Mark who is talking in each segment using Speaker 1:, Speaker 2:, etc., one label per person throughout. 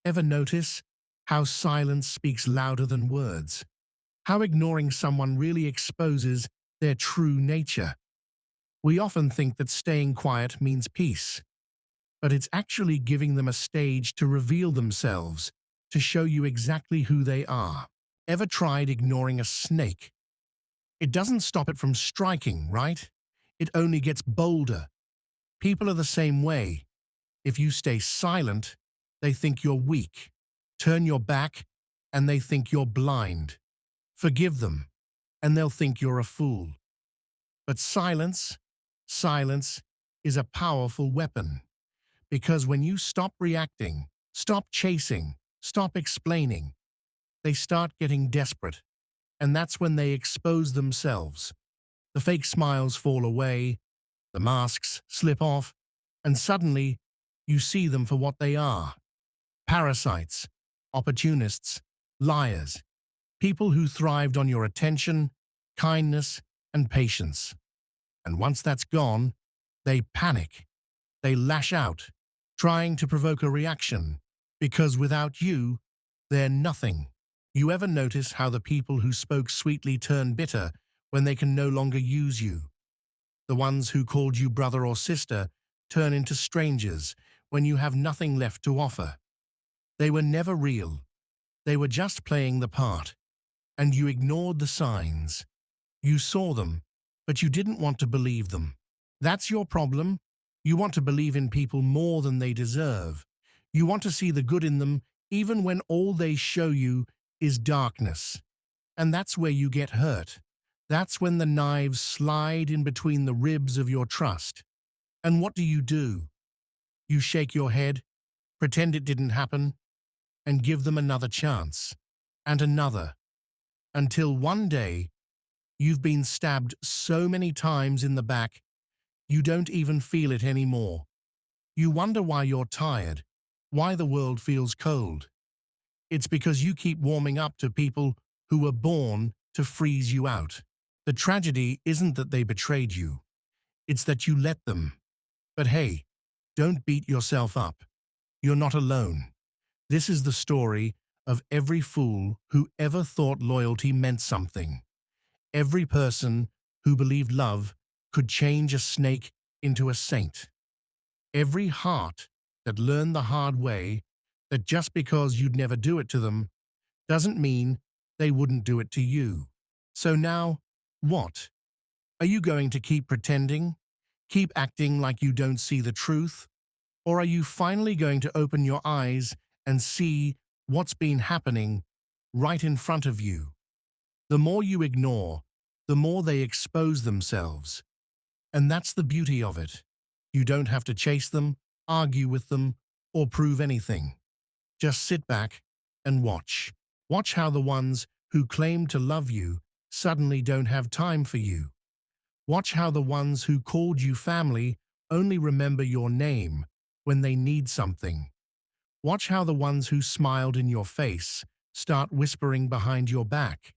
Speaker 1: Ever notice how silence speaks louder than words? How ignoring someone really exposes their true nature? We often think that staying quiet means peace, but it's actually giving them a stage to reveal themselves, to show you exactly who they are. Ever tried ignoring a snake? It doesn't stop it from striking, right? It only gets bolder. People are the same way. If you stay silent, they think you're weak. Turn your back, and they think you're blind. Forgive them, and they'll think you're a fool. But silence is a powerful weapon. Because when you stop reacting, stop chasing, stop explaining, they start getting desperate. And that's when they expose themselves. The fake smiles fall away, the masks slip off, and suddenly you see them for what they are. Parasites, opportunists, liars, people who thrived on your attention, kindness, and patience. And once that's gone, they panic. They lash out, trying to provoke a reaction, because without you, they're nothing. You ever notice how the people who spoke sweetly turn bitter when they can no longer use you? The ones who called you brother or sister turn into strangers when you have nothing left to offer. They were never real. They were just playing the part. And you ignored the signs. You saw them, but you didn't want to believe them. That's your problem. You want to believe in people more than they deserve. You want to see the good in them even when all they show you is darkness. And that's where you get hurt. That's when the knives slide in between the ribs of your trust. And what do? You shake your head, pretend it didn't happen, and give them another chance, and another, until one day you've been stabbed so many times in the back, you don't even feel it anymore. You wonder why you're tired, why the world feels cold. It's because you keep warming up to people who were born to freeze you out. The tragedy isn't that they betrayed you. It's that you let them. But hey, don't beat yourself up. You're not alone. This is the story of every fool who ever thought loyalty meant something. Every person who believed love could change a snake into a saint. Every heart that learned the hard way that just because you'd never do it to them doesn't mean they wouldn't do it to you. So now, what? Are you going to keep pretending? Keep acting like you don't see the truth? Or are you finally going to open your eyes and see what's been happening right in front of you? The more you ignore, the more they expose themselves. And that's the beauty of it. You don't have to chase them, argue with them, or prove anything. Just sit back and watch. Watch how the ones who claim to love you suddenly don't have time for you. Watch how the ones who called you family only remember your name when they need something. Watch how the ones who smiled in your face start whispering behind your back.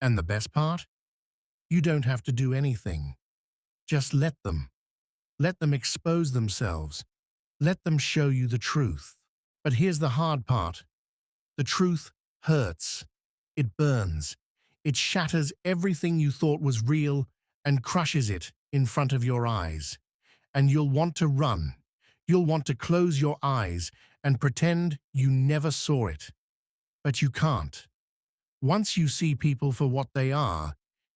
Speaker 1: And the best part? You don't have to do anything. Just let them. Let them expose themselves. Let them show you the truth. But here's the hard part. The truth hurts. It burns. It shatters everything you thought was real and crushes it in front of your eyes. And you'll want to run. You'll want to close your eyes and pretend you never saw it. But you can't. Once you see people for what they are,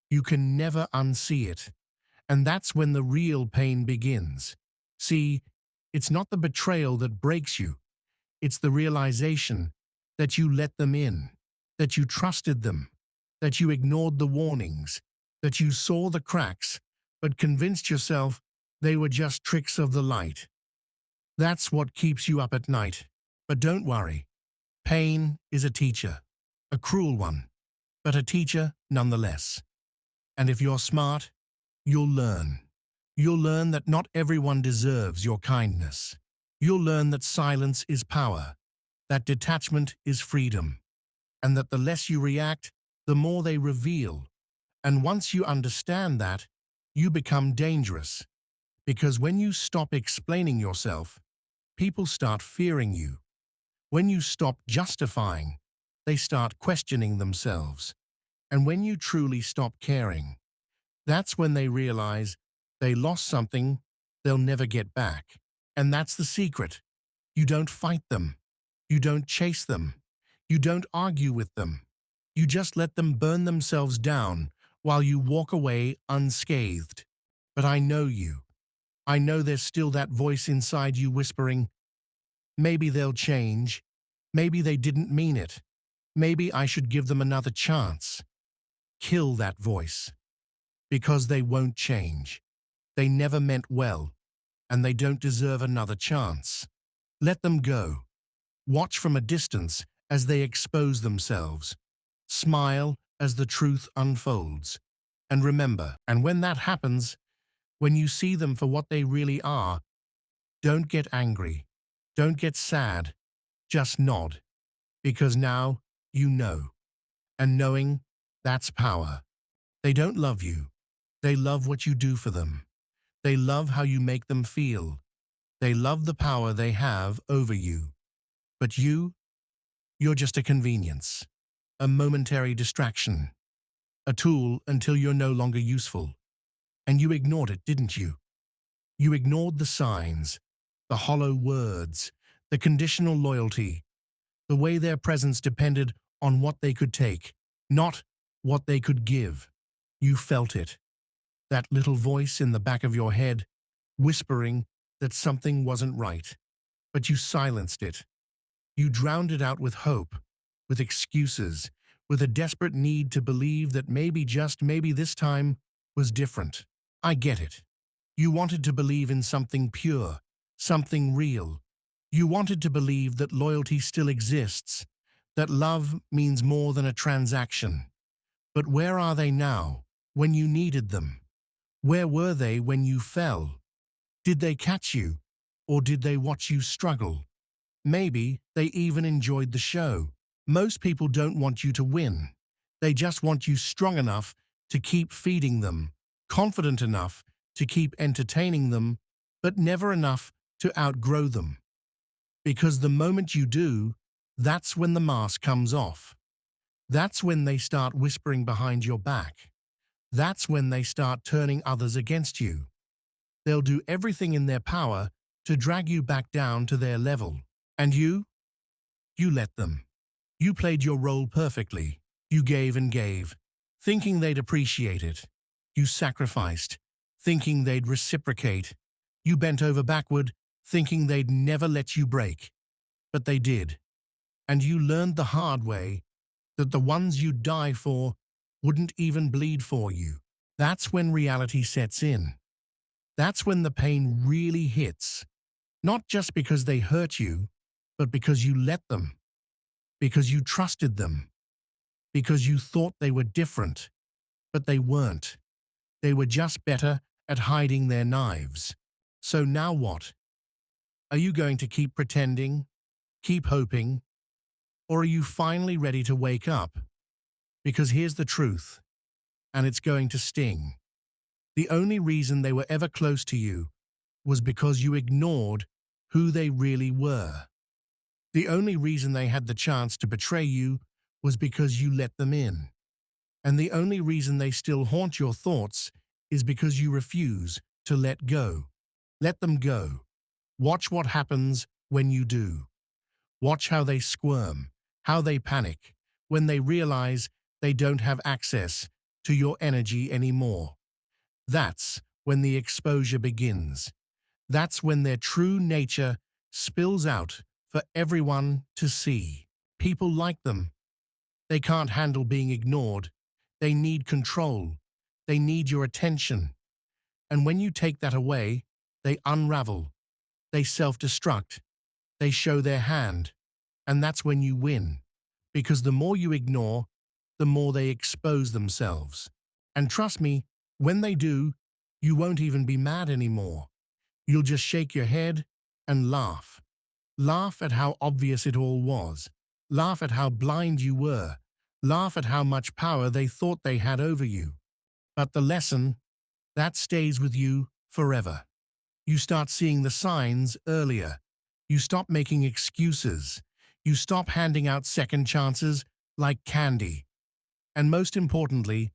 Speaker 1: you can never unsee it. And that's when the real pain begins. See, it's not the betrayal that breaks you. It's the realization that you let them in, that you trusted them, that you ignored the warnings, that you saw the cracks, but convinced yourself they were just tricks of the light. That's what keeps you up at night. But don't worry. Pain is a teacher, a cruel one, but a teacher nonetheless. And if you're smart, you'll learn. You'll learn that not everyone deserves your kindness. You'll learn that silence is power, that detachment is freedom, and that the less you react, the more they reveal. And once you understand that, you become dangerous. Because when you stop explaining yourself, people start fearing you. When you stop justifying, they start questioning themselves. And when you truly stop caring, that's when they realize they lost something they'll never get back. And that's the secret. You don't fight them. You don't chase them. You don't argue with them. You just let them burn themselves down while you walk away unscathed. But I know you. I know there's still that voice inside you whispering, maybe they'll change. Maybe they didn't mean it. Maybe I should give them another chance. Kill that voice. Because they won't change. They never meant well, and they don't deserve another chance. Let them go. Watch from a distance as they expose themselves. Smile as the truth unfolds. And remember, and when that happens, when you see them for what they really are, don't get angry. Don't get sad. Just nod. Because now you know. And knowing, that's power. They don't love you. They love what you do for them. They love how you make them feel. They love the power they have over you. But you're just a convenience, a momentary distraction, a tool until you're no longer useful. And you ignored it, didn't you? You ignored the signs, the hollow words, the conditional loyalty, the way their presence depended on what they could take, not what they could give. You felt it. That little voice in the back of your head, whispering that something wasn't right. But you silenced it. You drowned it out with hope, with excuses, with a desperate need to believe that maybe, just maybe, this time was different. I get it. You wanted to believe in something pure, something real. You wanted to believe that loyalty still exists, that love means more than a transaction. But where are they now, when you needed them? Where were they when you fell? Did they catch you, or did they watch you struggle? Maybe they even enjoyed the show. Most people don't want you to win. They just want you strong enough to keep feeding them, confident enough to keep entertaining them, but never enough to outgrow them. Because the moment you do, that's when the mask comes off. That's when they start whispering behind your back. That's when they start turning others against you. They'll do everything in their power to drag you back down to their level. And you let them. You played your role perfectly. You gave and gave, thinking they'd appreciate it. You sacrificed, thinking they'd reciprocate. You bent over backward, thinking they'd never let you break. But they did. And you learned the hard way that the ones you'd die for wouldn't even bleed for you. That's when reality sets in. That's when the pain really hits. Not just because they hurt you, but because you let them. Because you trusted them. Because you thought they were different. But they weren't. They were just better at hiding their knives. So now what? Are you going to keep pretending? Keep hoping? Or are you finally ready to wake up? Because here's the truth, and it's going to sting. The only reason they were ever close to you was because you ignored who they really were. The only reason they had the chance to betray you was because you let them in. And the only reason they still haunt your thoughts is because you refuse to let go. Let them go. Watch what happens when you do. Watch how they squirm, how they panic, when they realize they don't have access to your energy anymore. That's when the exposure begins. That's when their true nature spills out for everyone to see. People like them. They can't handle being ignored. They need control. They need your attention. And when you take that away, they unravel. They self-destruct. They show their hand. And that's when you win. Because the more you ignore, the more they expose themselves. And trust me, when they do, you won't even be mad anymore. You'll just shake your head and laugh. Laugh at how obvious it all was. Laugh at how blind you were. Laugh at how much power they thought they had over you. But the lesson, that stays with you forever. You start seeing the signs earlier. You stop making excuses. You stop handing out second chances like candy. And most importantly,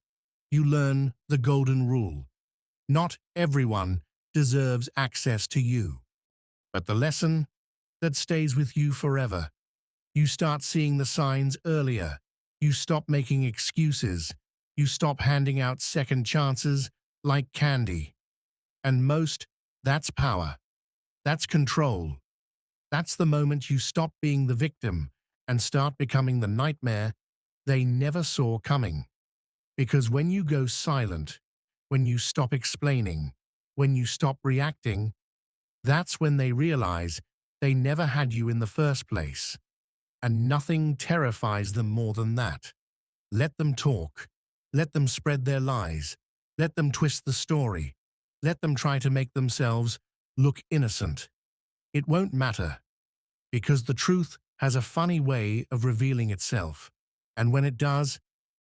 Speaker 1: you learn the golden rule. Not everyone deserves access to you. But the lesson that stays with you forever. You start seeing the signs earlier. You stop making excuses. You stop handing out second chances like candy. And most, that's power. That's control. That's the moment you stop being the victim and start becoming the nightmare they never saw coming. Because when you go silent, when you stop explaining, when you stop reacting, that's when they realize they never had you in the first place. And nothing terrifies them more than that. Let them talk. Let them spread their lies. Let them twist the story. Let them try to make themselves look innocent. It won't matter, because the truth has a funny way of revealing itself. And when it does,